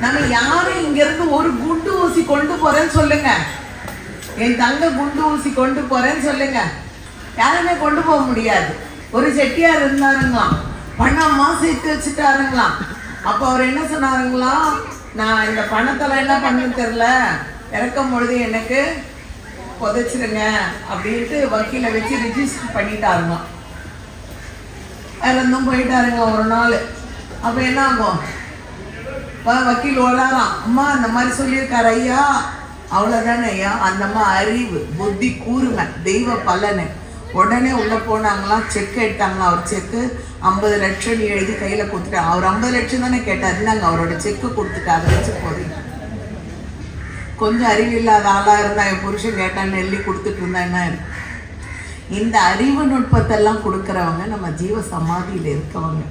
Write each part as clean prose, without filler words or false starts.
நம்ம யாரும் இங்க இருந்து ஒரு குண்டு ஊசி கொண்டு போறேன்னு சொல்லுங்க, என் தங்க குண்டு ஊசி கொண்டு போறேன்னு சொல்லுங்க, யாருமே கொண்டு போக முடியாது. ஒரு செட்டியார் இருந்தாருங்களாம், பணமா சேர்த்து வச்சுட்டாருங்களாம். அப்போ அவர் என்ன சொன்னாருங்களா, நான் இந்த பணத்தெல்லாம் என்ன பண்ணு தெரியல, இறக்கும் பொழுது எனக்கு புதைச்சிருங்க அப்படின்ட்டு வக்கீலை வச்சு ரிஜிஸ்டர் பண்ணிட்டாருங்க. இறந்தும் போயிட்டாருங்க ஒரு நாள். அப்போ என்ன ஆகும், வக்கீல் ஓடாராம், அம்மா அந்த மாதிரி சொல்லியிருக்காரு ஐயா. அவ்வளோதானே ஐயா, அந்தம்மா அறிவு புத்தி கூர்மை தெய்வ பலனு. உடனே உள்ளே போனாங்களாம், செக் எடுத்தாங்களாம். அவர் செக்கு 50 லட்சம் எழுதி கையில் கொடுத்துட்டாங்க. அவர் 50 லட்சம் தானே கேட்டார், இருந்தாங்க அவரோட செக்கு கொடுத்துட்டு அதை வச்சு போறீங்க. கொஞ்சம் அறிவில்லாத ஆளாக இருந்தா என் புருஷன் கேட்டான்னு நெல்லி கொடுத்துட்டு இருந்தா என்ன இருக்கு. இந்த அறிவு நுட்பத்தெல்லாம் கொடுக்குறவங்க நம்ம ஜீவ சமாதியில் இருக்கவங்க.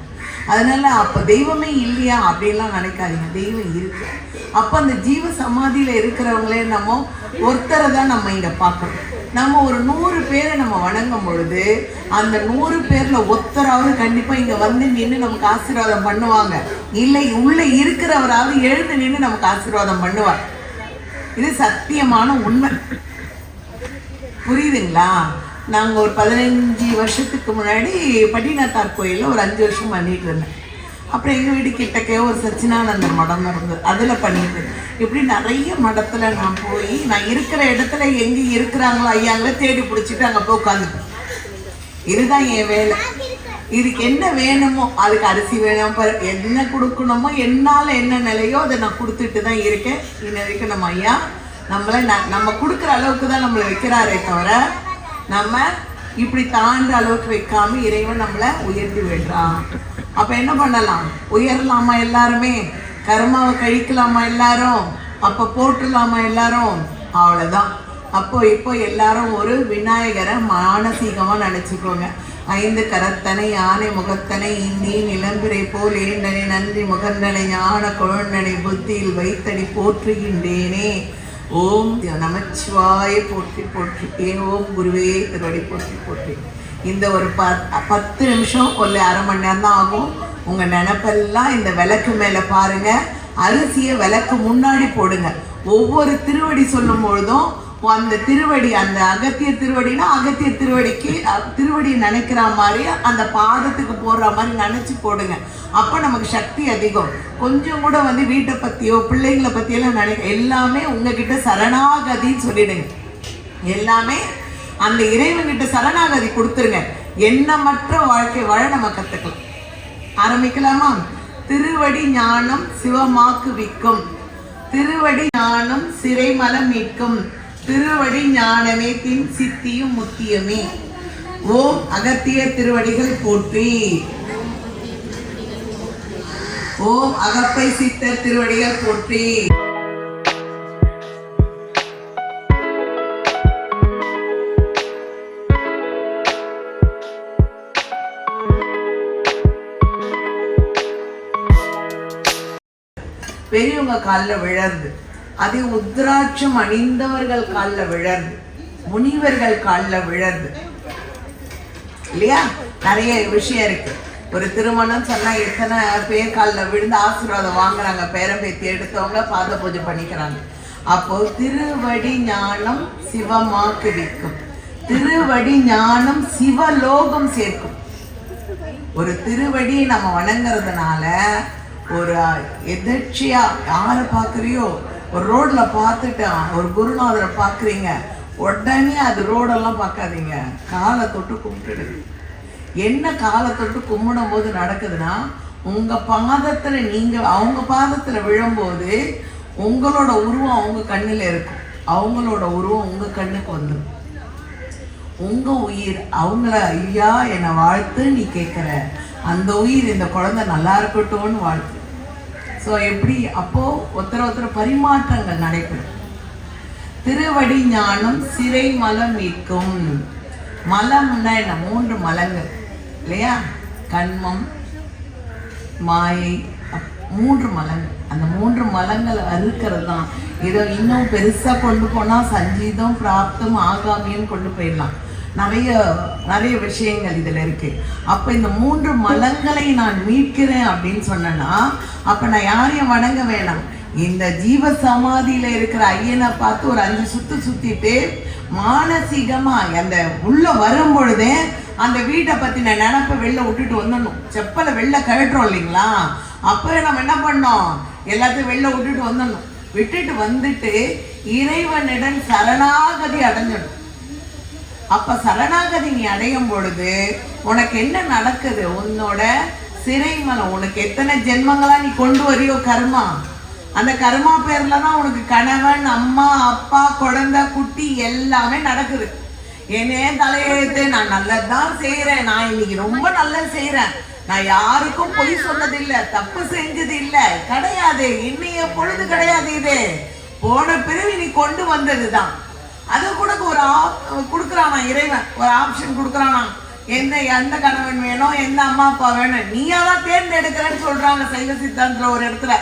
அதனால அப்போ தெய்வமே இல்லையா அப்படின்லாம் நினைக்காதீங்க, தெய்வம் இருக்கு. அப்போ அந்த ஜீவ சமாதியில் இருக்கிறவங்களே நம்ம ஒருத்தரை தான் நம்ம இங்கே பார்க்கணும். நம்ம ஒரு 100 பேரை நம்ம வணங்கும் பொழுது அந்த 100 பேரில் ஒருத்தராவது கண்டிப்பாக இங்கே வந்து நின்று நமக்கு ஆசீர்வாதம் பண்ணுவாங்க. இல்லை உள்ளே இருக்கிறவராவது எழுந்து நின்று நமக்கு ஆசீர்வாதம் பண்ணுவார். இது சத்தியமான உண்மை. புரியுதுங்களா? நாங்கள் ஒரு 15 வருஷத்துக்கு முன்னாடி பட்டினத்தார் கோயிலில் ஒரு 5 வருஷம் பண்ணிட்டு இருந்தேன். அப்புறம் எங்கள் வீடு கிட்டக்கே ஒரு சச்சினானந்த மடம் இருந்தது, அதில் பண்ணிட்டு இப்படி நிறைய மடத்தில் நான் போய் நான் இருக்கிற இடத்துல எங்கே இருக்கிறாங்களோ ஐயாங்கள தேடி பிடிச்சிட்டு அங்கே போய் உட்காந்துப்பேன். இதுதான் என் வேலை. இதுக்கு என்ன வேணுமோ, அதுக்கு அரிசி வேணும், என்ன கொடுக்கணுமோ, என்னால் என்ன நிலையோ அதை நான் கொடுத்துட்டு தான் இருக்கேன். இன்ன வரைக்கும் நம்ம ஐயா நம்மளை நம்ம கொடுக்குற அளவுக்கு தான் நம்மளை வைக்கிறாரே தவிர நம்ம இப்படி தாண்ட அளவுக்கு வைக்காம இறைவன் நம்மளை உயர்த்தி விடுறான். அப்போ என்ன பண்ணலாம், உயரலாமா எல்லாருமே, கர்மாவை கழிக்கலாமா எல்லாரும், அப்போ போட்டுடலாமா எல்லாரும், அவ்வளோதான். அப்போ இப்போ எல்லாரும் ஒரு விநாயகரை மானசீகமாக நினச்சிக்கோங்க. 5 கரத்தனை யானை முகத்தனை இந்தி நிலம்பிரை போல் ஏண்டனை நன்றி முகந்தனை ஞான குழந்தனை புத்தியில் வைத்தடி போற்றுகின்றேனே. ஓம் நமச்சிவாய போற்றி போற்றி, ஓம் குருவே திருவடி போற்றி போற்றி. இந்த ஒரு 10 நிமிஷம் ஒரு அரை மணி நேரம் தான் ஆகும். உங்கள் நினப்பெல்லாம் இந்த விளக்கு மேலே பாருங்கள். அரிசியை விளக்கு முன்னாடி போடுங்க. ஒவ்வொரு திருவடி சொல்லும் பொழுதும் அந்த திருவடி, அந்த அகத்தியர் திருவடினா அகத்தியர் திருவடிக்கு திருவடி நினைக்கிற மாதிரி அந்த பாதத்துக்கு போடுற மாதிரி நினச்சி போடுங்க. அப்போ நமக்கு சக்தி அதிகம். கொஞ்சம் கூட வந்து வீட்டை பற்றியோ பிள்ளைங்களை பற்றியெல்லாம் எல்லாமே உங்ககிட்ட சரணாகதின்னு சொல்லிடுங்க. எல்லாமே அந்த இறைவன்கிட்ட சரணாகதி கொடுத்துருங்க. எண்ணமற்ற வாழ்க்கை வாழ நம்ம கற்றுக்கலாம். ஆரம்பிக்கலாமா? திருவடி ஞானம் சிவமாக்கு விக்கும், திருவடி ஞானம் சிறைமலம் மீட்கும், திருவடி ஞானமே தின் சித்தியும் முத்தியமே. ஓம் அகத்திய திருவடிகள் போற்றி. ஓம் அகப்பை சித்தர் திருவடிகள் போற்றி. பெரியவங்க காலில் விழருது, அதே உத்ராட்சம் அணிந்தவர்கள் காலில் விழருது, முனிவர்கள் காலில் விழருது இல்லையா? நிறைய விஷயம் இருக்கு. ஒரு திருமணம் சொன்னா எத்தனை பேர் காலில் விழுந்து ஆசீர்வாதம் வாங்குறாங்க, பேரம்பேத்தி எடுத்தவங்க பாத பூஜை பண்ணிக்கிறாங்க. அப்போ திருவடி ஞானம் சிவமாக்கு விக்கும், திருவடி ஞானம் சிவலோகம் சேர்க்கும். ஒரு திருவடி நம்ம வணங்குறதுனால ஒரு எதிர்ச்சியா யாரை பார்க்குறியோ, ஒரு ரோட்ல பார்த்துட்டு ஒரு குருநாதரை பார்க்குறீங்க, உடனே அது ரோடெல்லாம் பார்க்காதீங்க, காலை தொட்டு கும்பிட்டுடுங்க. என்ன காலை தொட்டு கும்பிடும் போது நடக்குதுன்னா, உங்க பாதத்துல நீங்க அவங்க பாதத்துல விழும்போது உங்களோட உருவம் அவங்க கண்ணில் இருக்கும், அவங்களோட உருவம் உங்க கண்ணுக்கு வந்துடும். உங்க உயிர் அவங்கள ஐயா என்னை வாழ்த்து நீ கேட்குற அந்த உயிர் இந்த குழந்தை நல்லா இருக்கட்டும்னு வாழ்த்து. ஸோ எப்படி அப்போ ஒருத்தர் பரிமாற்றங்கள் நடைபெறும். திருவடி ஞானம் சிறை மலம் மீட்கும். மலம்னா என்ன? 3 மலங்கள் இல்லையா? கண்மம், மாயை, 3 மலங்கள். அந்த 3 மலங்கள் அறுக்கிறது தான். இதை இன்னும் பெருசாக கொண்டு போனால் சஞ்சீதம் பிராப்தம் ஆகாமியம் கொண்டு போயிடலாம். நிறைய விஷயங்கள் இதில் இருக்கு. அப்போ இந்த 3 மலங்களை நான் மீட்கிறேன் அப்படின்னு சொன்னேன்னா, அப்போ நான் யாரையும் வணங்க வேணாம், இந்த ஜீவ சமாதியில இருக்கிற ஐயனை பார்த்து ஒரு 5 சுத்து சுத்திட்டு மானசீகமா அந்த உள்ள வரும் பொழுதே அந்த வீட்டை பத்தின நினப்பை வெளில விட்டுட்டு வந்துடணும். செப்பலை வெளில கழட்டுறோம் இல்லைங்களா, அப்போ நம்ம என்ன பண்ணோம், எல்லாத்தையும் வெளில விட்டுட்டு வந்துடணும். விட்டுட்டு வந்துட்டு இறைவனிடம் சரணாகதி அடைஞ்சிடும். அப்ப சரணாகதி நீ அடையும் பொழுது உனக்கு என்ன நடக்குது, உன்னோட சிறைமலம், உனக்கு எத்தனை ஜென்மங்களா நீ கொண்டு வரியோ கர்மா, அந்த கர்மா பேர்ல தான் உனக்கு கணவன், அம்மா, அப்பா, குழந்தை, குட்டி எல்லாமே நடக்குது. என்னே தலையெழுத்து, நான் நல்லதுதான் செய்யறேன், நான் இன்னைக்கு ரொம்ப நல்லது செய்யறேன், நான் யாருக்கும் பொய் சொன்னதில்லை, தப்பு செஞ்சது இல்லை, கிடையாது, இன்னைய பொழுது கிடையாது, இது போன பிறகு நீ கொண்டு வந்ததுதான். அது கூட ஒரு கொடுக்குறானா இறைவன், ஒரு ஆப்ஷன் கொடுக்குறானா, எந்த கணவன் வேணும், எந்த அம்மா அப்பா வேணும், நீயாதான் தேர்ந்தெடுக்கிறேன்னு சொல்றாங்க சைவ சித்தாந்தத்துல ஒரு இடத்துல.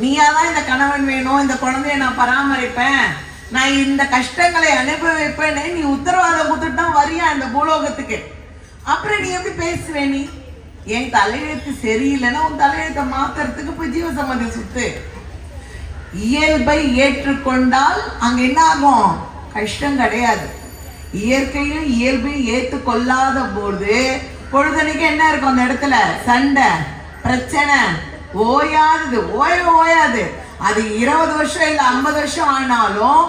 நீயாதான் இந்த கணவன் வேணும், இந்த குழந்தைய நான் பராமரிப்பேன், நான் இந்த கஷ்டங்களை அனுபவிப்பேன்னு நீ உத்தரவாதம் கொடுத்துட்டு தான் வரியா இந்த பூலோகத்துக்கு. அப்புறம் நீ எப்படி பேசுவே, நீ என் தலையெழுத்து சரியில்லைன்னா உன் தலையெழுத்தை மாத்துறதுக்கு போய் ஜீவசமாதி சுத்து. இயல்பை ஏற்றுக்கொண்டால் அங்க என்ன ஆகும், கஷ்டம் கிடையாது. இயற்கையும் இயல்பையும் ஏற்றுக்கொள்ளாத போது பொழுதனைக்கு என்ன இருக்கும் அந்த இடத்துல, சண்டை, பிரச்சனை, ஓயாது. அது 20 வருஷம் இல்ல 50 வருஷம் ஆனாலும்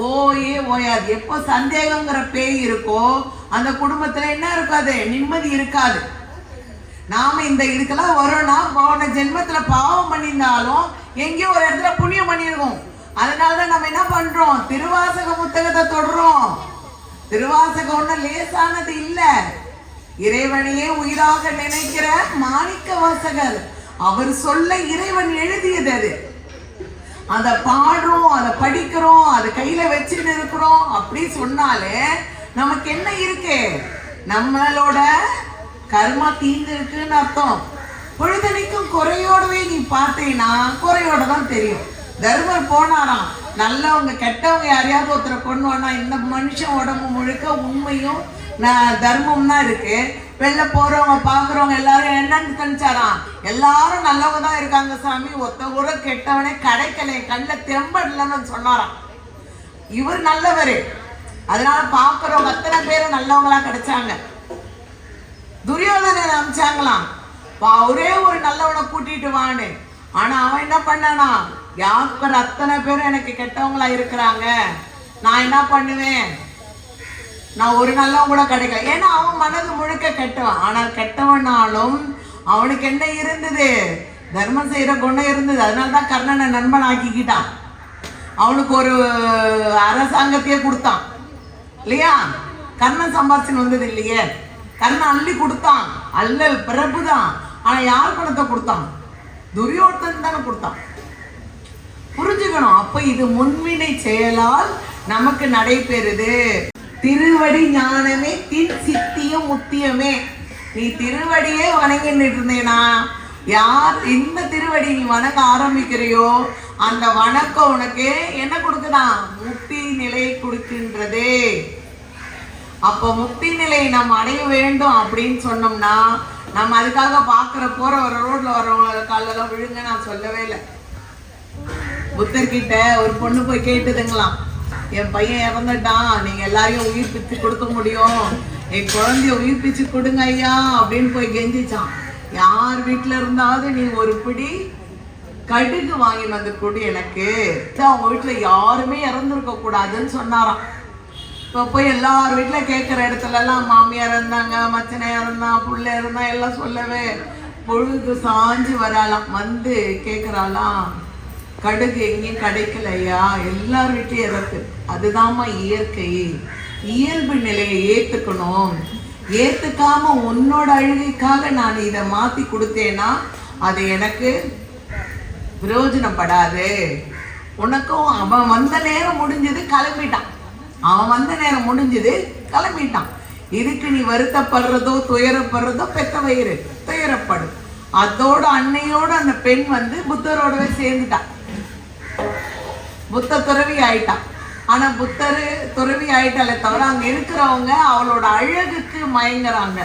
ஓயாது. எப்போ சந்தேகங்கிற பேய் இருக்கோ அந்த குடும்பத்துல என்ன இருக்காது, நிம்மதி இருக்காது. நாம இந்த இதுக்கெல்லாம் வரோம்னா போன ஜென்மத்துல பாவம் பண்ணியிருந்தாலும் எங்கேயோ ஒரு இடத்துல புண்ணியம் பண்ணிருக்கோம். அதனாலதான் நம்ம என்ன பண்றோம், திருவாசக புத்தகத்தை தொடர்றோம். திருவாசகம் ஒண்ணு லேசானது இல்ல. இறைவனையே உயிராக நினைக்கிற மாணிக்க வாசகர், அவர் சொல்ல இறைவன் எழுதியது அது. அதை பாடுறோம், அதை படிக்கிறோம், அதை கையில வச்சுட்டு இருக்கிறோம். அப்படி சொன்னாலே நமக்கு என்ன இருக்கு, நம்மளோட கர்மா தீர்ந்து இருக்குன்னு அர்த்தம். பொழுதனைக்கும் குறையோடவே நீ பார்த்தீங்கன்னா குறையோட தான் தெரியும். தர்மர் போனாராம், நல்லவங்க கெட்டவங்க யாரையாவது ஒருத்தரை கொண்டுவானா, இந்த மனுஷன் உடம்பு முழுக்க உண்மையும் தர்மம் தான் இருக்கு. வெளில போறவங்க பாக்குறவங்க எல்லாரும் என்னன்னு கணிச்சாராம், எல்லாரும் நல்லவங்க தான் இருக்காங்க சாமி, ஒத்த கூட கெட்டவனே கிடைக்கல, கண்ணில் தெம்படலன்னு சொன்னாராம். இவர் நல்லவரு, அதனால பாக்குறவங்க அத்தனை பேரும் நல்லவங்களா கிடைச்சாங்க. துரியோதனை அமிச்சாங்களாம், ஒரே ஒரு நல்லவனை கூட்டிட்டு வான்னு. ஆனா அவன் என்ன பண்ணானா, யார் அத்தனை பேரும் எனக்கு கெட்டவங்களா இருக்கிறாங்க, நான் என்ன பண்ணுவேன், நான் ஒரு நல்லவன் கூட கிடைக்கல. ஏன்னா அவன் மனது முழுக்க கெட்டவன். ஆனால் கெட்டவனாலும் அவனுக்கு என்ன இருந்தது, தர்மம் செய்யற குணம் இருந்தது. அதனாலதான் கர்ணனை நண்பன் ஆக்கிக்கிட்டான். அவனுக்கு ஒரு அரசாங்கத்தையே கொடுத்தான் இல்லையா. கர்ணன் சம்பாஷன் வந்தது இல்லையே, கர்ணன் அள்ளி கொடுத்தான், அல்லல் பிரபுதான். ஆனா யார் பணத்தை கொடுத்தான், துரியோதனன் தானே கொடுத்தான். புரிஞ்சுக்கணும். அப்ப இது முன்வினை செயலால் நமக்கு நடைபெறுது. திருவடி ஞானமே தின் சித்தியும் முத்தியமே. நீ திருவடியே வணங்கிட்டு இருந்தேனா, யார் இந்த திருவடி நீ வணங்க ஆரம்பிக்கிறையோ அந்த வணக்கம் உனக்கு என்ன கொடுக்குதான், முக்தி நிலை கொடுக்கின்றது. அப்போ முக்தி நிலை நம்ம அடைய வேண்டும் அப்படின்னு சொன்னோம்னா, நம்ம அதுக்காக பார்க்குற போற ஒரு ரோட்ல வரவங்களோட காலெல்லாம் விழுங்க நான் சொல்லவே இல்லை. புத்தர்கிட்ட ஒரு பொண்ணு போய் கேட்டுதுங்களாம், என் பையன் இறந்துட்டான், நீங்க எல்லாரையும் உயிர்ப்பிச்சு கொடுக்க முடியும், என் குழந்தைய உயிர்ப்பிச்சு கொடுங்க ஐயா அப்படின்னு போய் கெஞ்சிச்சான். யார் வீட்டுல இருந்தாவது நீ ஒரு பிடி கடுகு வாங்கி வந்து கொடு எனக்கு, அவங்க வீட்டுல யாருமே இறந்துருக்க கூடாதுன்னு சொன்னாராம். இப்போ போய் எல்லார் வீட்டுல கேட்குற இடத்துல எல்லாம் மாமியார் இருந்தாங்க, மச்சனையா இருந்தான், புள்ள இருந்தா எல்லாம் சொல்லவே பொழுது சாஞ்சு வராலாம். வந்து கேட்குறாளாம், கடுகு எங்கேயும் கிடைக்கலையா, எல்லார் வீட்டையும் இறக்கு. அதுதாம்மா இயற்கை. இயல்பு நிலையை ஏற்றுக்கணும். ஏற்றுக்காம உன்னோட அழுகைக்காக நான் இதை மாற்றி கொடுத்தேன்னா அது எனக்கு பிரயோஜனப்படாது. உனக்கும் அவன் வந்த நேரம் முடிஞ்சது, கிளம்பிட்டான். அவன் வந்த நேரம் முடிஞ்சது, கிளம்பிட்டான். இதுக்கு நீ வருத்தப்படுறதோ துயரப்படுறதோ பெத்த வயிறு துயரப்படும். அதோட அன்னையோட அந்த பெண் வந்து புத்தரோடவே சேர்ந்துட்டான். புத்த துறவி ஆயிட்டான். ஆனா புத்தர் துறவி ஆயிட்டாலே தவிர அங்க இருக்கிறவங்க அவளோட அழகுக்கு மயங்குறாங்க.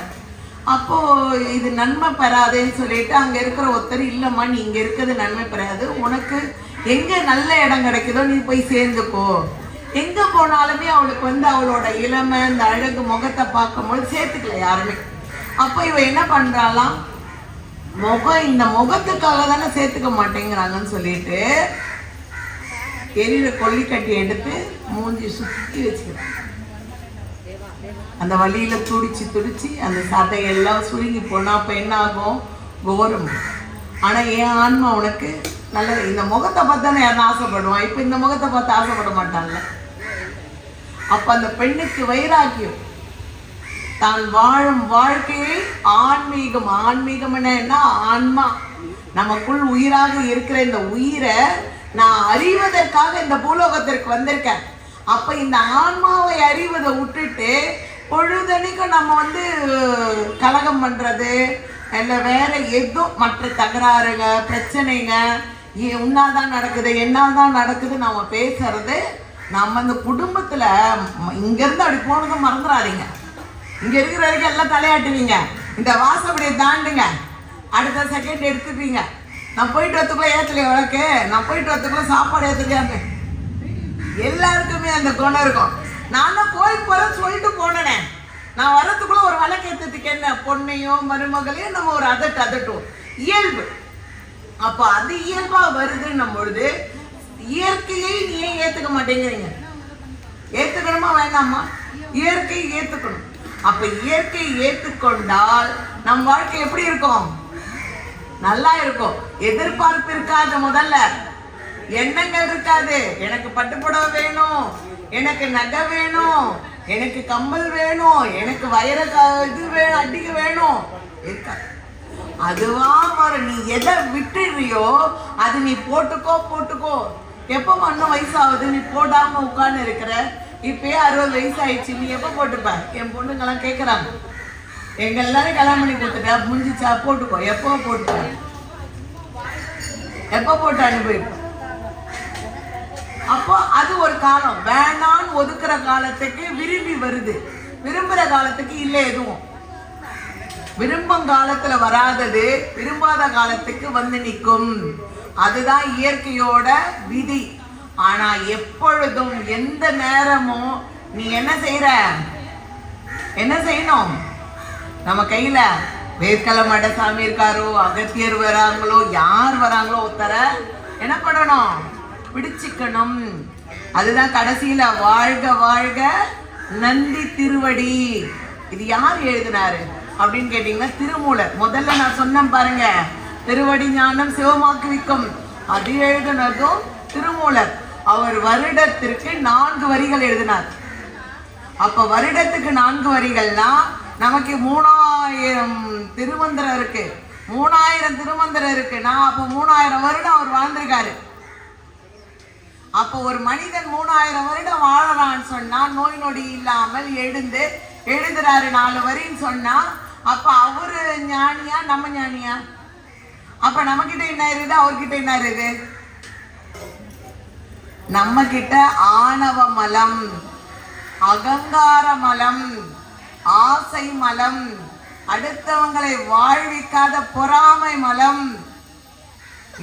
அப்போ இது நன்மை பெறாதுன்னு சொல்லிட்டு அங்க இருக்கிற ஒருத்தர், இல்லம்மா நீ இங்க இருக்கிறது நன்மை பெறாது, உனக்கு எங்க நல்ல இடம் கிடைக்குதோ நீ போய் சேர்ந்துக்கோ. எங்க போனாலுமே அவளுக்கு அவளோட இளமை இந்த அழகு முகத்தை பார்க்கும்போது சேர்த்துக்கல யாருமே. அப்போ இவ என்ன பண்றாளாம், இந்த முகத்துக்காக தானே சேர்த்துக்க மாட்டேங்கிறாங்கன்னு சொல்லிட்டு எரியில கொல்லிக்கட்டி எடுத்து மூஞ்சி சுத்தி வச்சுக்கிறான். அந்த வழியில துடிச்சு அந்த சதையெல்லாம் சுருங்கி போனா அப்ப என்ன ஆகும், கோரம். ஆனா என் ஆன்மா உனக்கு நல்ல இந்த முகத்தை பார்த்தானே யாரும் ஆசைப்படுவான், இப்ப இந்த முகத்தை பார்த்து ஆசைப்பட மாட்டான்ல. அப்ப அந்த பெண்ணுக்கு வைராக்கியம், தான் வாழும் வாழ்க்கையை ஆன்மீகம். ஆன்மீகம் என்ன, ஆன்மா நமக்குள் உயிராக இருக்கிற இந்த உயிரை நான் அறிவதற்காக இந்த பூலோகத்திற்கு வந்திருக்கேன். அப்ப இந்த ஆன்மாவை அறிவதை விட்டுட்டு பொழுதனைக்கும் நம்ம கலகம் பண்றது இல்லை வேற ஏதோ மற்ற தகராறுங்க பிரச்சனைங்க உன்னாதான் நடக்குது என்னால்தான் நடக்குது நம்ம பேசுறது. நம்ம இந்த குடும்பத்துல இங்கிருந்து அப்படி போனதும் மறந்துடாதீங்க. இங்க இருக்கிற வரைக்கும் எல்லாம் தலையாட்டுவீங்க, இந்த வாசப்படியை தாண்டுங்க, அடுத்த செகண்ட் எடுத்துப்பீங்க. நான் போயிட்டு வரத்துக்குள்ள ஏத்தலையா வழக்கு, நான் போயிட்டு வரத்துக்குள்ள சாப்பாடு ஏத்தலையான்னு எல்லாருக்குமே அந்த குணம் இருக்கும். நான் தான் கோயில் போறேன்னு சொல்லிட்டு போனேன், நான் வர்றதுக்குள்ள ஒரு வழக்கு ஏற்றத்துக்கு என்ன பொண்ணையோ மருமகளையும் நம்ம ஒரு அதட்டும் இயல்பு. அப்போ அது இயல்பா வருதுன்னும் பொழுது இயற்கையை நீ ஏன் ஏத்துக்க மாட்டேங்கிறீங்க? ஏத்துக்கணுமா வேண்டாமா? இயற்கை ஏத்துக்கணும். அப்ப இயற்கை ஏற்றுக்கொண்டால் நம் வாழ்க்கை எப்படி இருக்கும்? நல்லா இருக்கும். எதிர்பார்ப்பு இருக்காது, முதல்ல எண்ணங்கள் இருக்காது. எனக்கு பட்டுப்புடவை வேணும், எனக்கு நகை வேணும், எனக்கு கம்மல் வேணும், எனக்கு வயிற இது வேணும், அடிக்க வேணும் இருக்காது. அதுவா வரும். நீ எதை விட்டுறியோ அது நீ போட்டுக்கோ. எப்போ இன்னும் வயசாகுது, நீ போடாம உட்கார்ந்து இருக்கிற, இப்பயே 60 வயசு ஆயிடுச்சு, நீ எப்போ போட்டுப்ப? என் பொண்ணுங்கெல்லாம் கேட்குறாங்க, எங்க எல்லாரும் கல்யாணம் பண்ணி கொடுத்துட்டா முடிஞ்சிச்சா, போட்டுக்கோ. எப்போ போட்டு அனுபவிப்ப? அப்போ அது ஒரு காலம். வேணான்னு ஒதுக்குற காலத்துக்கு விரும்பி வருது, விரும்புற காலத்துக்கு இல்லை. எதுவும் விரும்பும் காலத்துல வராதது விரும்பாத காலத்துக்கு நிற்கும். அதுதான் இயற்கையோட விதி. ஆனா எப்பொழுதும் எந்த நேரமும் நீ என்ன செய்யணும்? நம்ம கையில வேர்க்கலை மடசாமி இருக்காரோ, அகத்தியர் வராங்களோ, யார் வராங்களோ ஒருத்தர என்ன பண்ணணும்? பிடிச்சிக்கணும். அதுதான் கடைசியில வாழ்க வாழ்க நந்தி திருவடி. இது யார் எழுதினாரு அப்படின்னு கேட்டீங்கன்னா திருமூலர். முதல்ல நான் சொன்னேன் பாருங்க, திருவடி ஞானம் சிவமாக்குவிக்கும், அது எழுதினதும் திருமூலர். அவர் வருடத்திற்கு 4 வரிகள் எழுதினார். அப்ப வருடத்துக்கு 4 வரிகள்னா நமக்கு 3000 திருமந்திரம் இருக்கு, 3000 திருமந்திரம் இருக்கு. நான் அப்ப 3000 வருடம் அவர் வாழ்ந்திருக்காரு. அப்ப ஒரு மனிதன் 3000 வருடம் வாழறான்னு சொன்னா, நோய் நொடி இல்லாமல் எழுதுறாரு 4 வரின்னு சொன்னா, அப்ப அவரு ஞானியா நம்ம ஞானியா? அப்ப நம்ம கிட்ட என்ன இருக்குது, அவர்கிட்ட என்ன இருக்குது? நம்ம கிட்ட ஆணவ மலம், அகங்கார மலம், ஆசை மலம், அடுத்தவங்களை வாழ்விக்காத பொறாமை மலம்,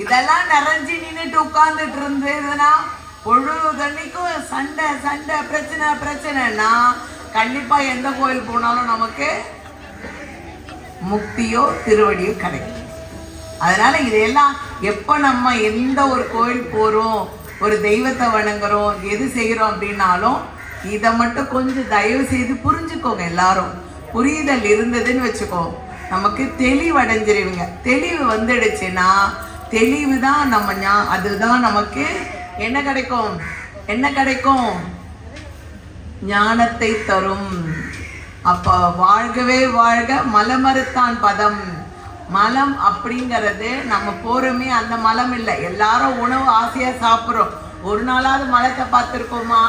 இதெல்லாம் நிறைஞ்சு நின்றுட்டு உட்கார்ந்துட்டு இருந்ததுன்னா பொழுதன்னைக்கும் சண்டை பிரச்சனைன்னா கண்டிப்பா எந்த கோயில் போனாலும் நமக்கு முக்தியோ திருவடியோ கிடைக்கும். அதனால இதையெல்லாம் எப்ப நம்ம எந்த ஒரு கோயில் போறோம், ஒரு தெய்வத்தை வணங்குறோம், எது செய்யறோம் அப்படின்னாலும் இதை மட்டும் கொஞ்சம் தயவு செய்து புரிஞ்சுக்கோங்க. எல்லாரும் புரிதல் இருந்ததுன்னு வச்சுக்கோ, நமக்கு தெளிவடைஞ்சிருவீங்க. தெளிவு வந்துடுச்சுன்னா தெளிவு தான் அதுதான் நமக்கு என்ன கிடைக்கும்? ஞானத்தை தரும். அப்ப வாழ்கவே வாழ்க மலமறுத்தான் பதம். மலம் அப்படிங்கிறது நம்ம போறோமே அந்த மலம் இல்லை. எல்லாரும் உணவு ஆசையா சாப்பிட்றோம். ஒரு நாளாவது மலத்தை பார்த்துருக்கோமா?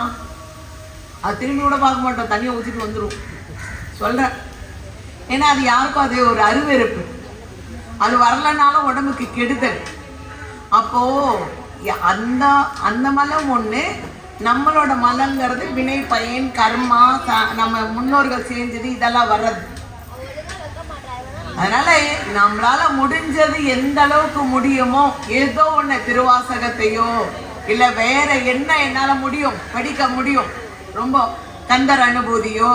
அது திரும்பி கூட பார்க்க மாட்டோம், தண்ணியை ஊற்றிட்டு வந்துடும் சொல்றேன். ஏன்னா அது யாருக்கும் அது ஒரு அருவெறுப்பு, அது வரலனாலும் உடம்புக்கு கெடுதல். அப்போ அந்த மலம் ஒண்ணு, நம்மளோட மலங்கிறது வினை பயன் கர்மா, நம்ம முன்னோர்கள் செஞ்சது இதெல்லாம் வர்றது. அதனால நம்மளால முடிஞ்சது எந்த அளவுக்கு முடியுமோ, ஏதோ ஒண்ணு திருவாசகத்தையோ இல்ல வேற என்ன என்னால முடியும் படிக்க முடியும், ரொம்ப கந்தர் அனுபூதியோ,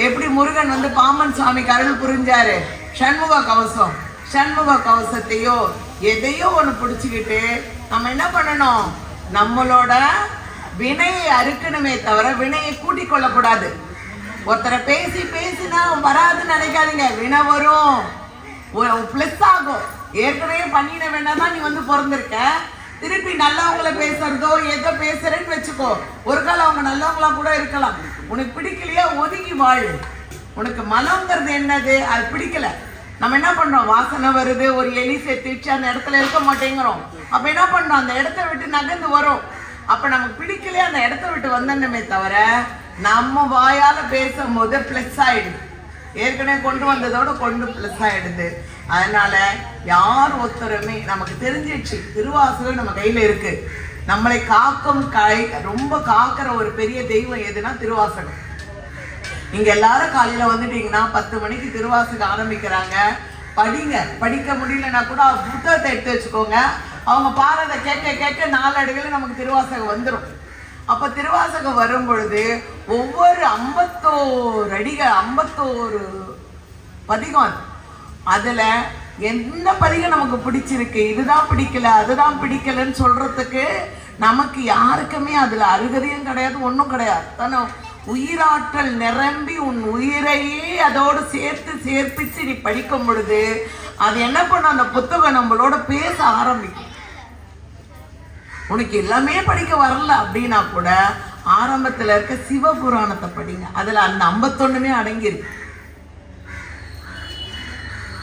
எப்படி முருகன் வந்து பாம்பன் சுவாமிக்கு அருள் புரிஞ்சாரு, சண்முக கவசம், சண்முக கவசத்தையோ எதையோ ஒண்ணு பிடிச்சுக்கிட்டு நம்ம என்ன பண்ணணும், நம்மளோட வினையை அறுக்கணுமே தவிர வினையை கூட்டிக் கொள்ளக்கூடாது. ஒருத்தரை பேசி பேசினா வராதுன்னு நினைக்காதீங்க, வினை வரும், பிளஸ் ஆகும். ஏற்கனவே பண்ணின வேணாதான் நீ வந்து பிறந்திருக்க, திருப்பி நல்லவங்கள பேசுறதோ ஏதோ பேசுறேன்னு வச்சுக்கோ, ஒரு காலம் அவங்க நல்லவங்களா கூட இருக்கலாம். உனக்கு பிடிக்கலையா ஒதுங்கி வாழு. உனக்கு மனம்ங்கிறது என்னது, அது பிடிக்கல, நம்ம என்ன பண்றோம், வாசனை வருது, ஒரு எலி சேர்த்துச்சு, அந்த இடத்துல இருக்க மாட்டேங்கிறோம். அப்ப என்ன பண்றோம், அந்த இடத்த விட்டு நகர்ந்து வரும். அப்ப நமக்கு பிடிக்கலையா அந்த இடத்த விட்டு வந்தோமே தவிர நம்ம வாயால பேசும்போது பிளஸ் ஆயிடுது, ஏற்கனவே கொண்டு வந்ததோட கொண்டு பிளஸ் ஆயிடுது. அதனால யார் ஒருத்தருமே நமக்கு தெரிஞ்சிடுச்சு, திருவாசகம் நம்ம கையில இருக்கு. நம்மளை காக்கும் ரொம்ப காக்கிற ஒரு பெரிய தெய்வம் எதுனா திருவாசகம். நீங்க எல்லாரும் காலையில வந்துட்டீங்கன்னா 10 மணிக்கு திருவாசகம் ஆரம்பிக்கிறாங்க, படிங்க. படிக்க முடியலன்னா கூட புத்தகத்தை எடுத்து வச்சுக்கோங்க, அவங்க பாரத கேட்க கேட்க நாளடைவில் நமக்கு திருவாசகம் வந்துடும். அப்ப திருவாசகம் வரும் பொழுது ஒவ்வொரு 51 அடிகள் 51 பதிகம், அதுல என்ன பதிகம் நமக்கு பிடிச்சிருக்கு, இதுதான் பிடிக்கல அதுதான் பிடிக்கலன்னு சொல்றதுக்கு நமக்கு யாருக்குமே அதுல அருகதையும் கிடையாது, ஒன்றும் கிடையாது. தானே உயிராற்றல் நிரம்பி உன் உயிரையே அதோடு சேர்த்து சேர்ப்பிச்சு நீ படிக்கும் பொழுது அது என்ன பண்ண, அந்த புத்தகம் நம்மளோட பேச ஆரம்பிக்கும். உனக்கு எல்லாமே படிக்க வரல அப்படின்னா கூட ஆரம்பத்துல இருக்க சிவபுராணத்தை படிங்க, அதுல அந்த 51மே அடங்கியிருக்கு.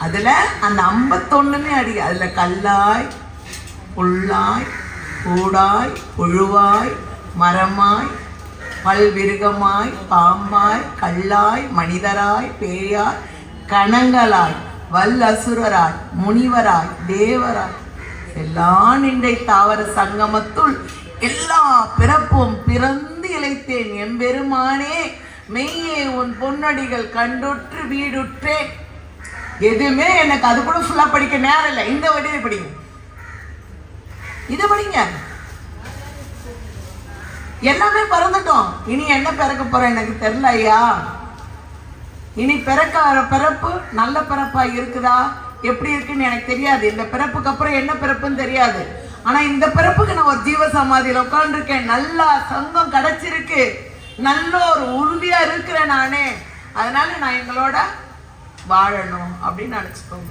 அதுல அந்த 51மே அடங்கி, அதுல கல்லாய் புல்லாய் கூடாய் புழுவாய் மரமாய் பல்விருகமாய் பாம்பாய் கல்லாய் மனிதராய் பேயாய் கணங்களாய் வல்லசுரராய் முனிவராய் தேவராய் எல்லாம் நின்றை தாவர சங்கமத்துள் எல்லா பிறப்பும் பிறந்து இழைத்தேன் எம்பெருமானே மெய்யே உன் பொன்னடிகள் கண்டுற்று வீடுற்றேன். எதுவுமே எனக்கு அது கூட ஃபுல்லா படிக்க நேரம் இல்லை, இந்த வடிவை படிங்க, இதை படிங்க. எல்லாமே பிறந்துட்டோம், இனி என்ன பிறக்க போறோம் எனக்கு தெரியல ஐயா. இனி பிறக்க பிறப்பு நல்ல பிறப்பா இருக்குதா எப்படி இருக்குன்னு எனக்கு தெரியாது, இந்த பிறப்புக்கு அப்புறம் என்ன பிறப்புன்னு தெரியாது. ஆனா இந்த பிறப்புக்கு நான் ஒரு ஜீவ சமாதியில உட்காந்துருக்கேன், நல்லா சங்கம் கிடைச்சிருக்கு, நல்ல ஒரு உறுதியா இருக்கிறேன் நானே, அதனால நான் எங்களோட வாழணும் அப்படின்னு நினைச்சுக்கோங்க.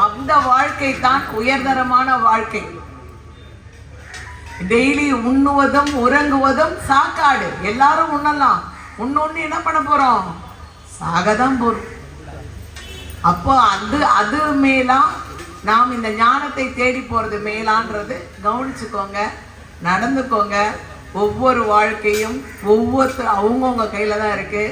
அந்த வாழ்க்கை தான் உயர்தரமான வாழ்க்கை. டெய்லி உண்ணுவதும் உறங்குவதும் சாக்காடு, எல்லாரும் உண்ணலாம், உண்ணு என்ன பண்ண போறோம், சாகதான் போறோம். அப்போ அது மேலா நாம் இந்த ஞானத்தை தேடி போறது மேலான்றது கவனிச்சுக்கோங்க, நடந்துக்கோங்க. ஒவ்வொரு வாழ்க்கையும் ஒவ்வொருத்தர் அவங்கவுங்க கையில தான் இருக்கு.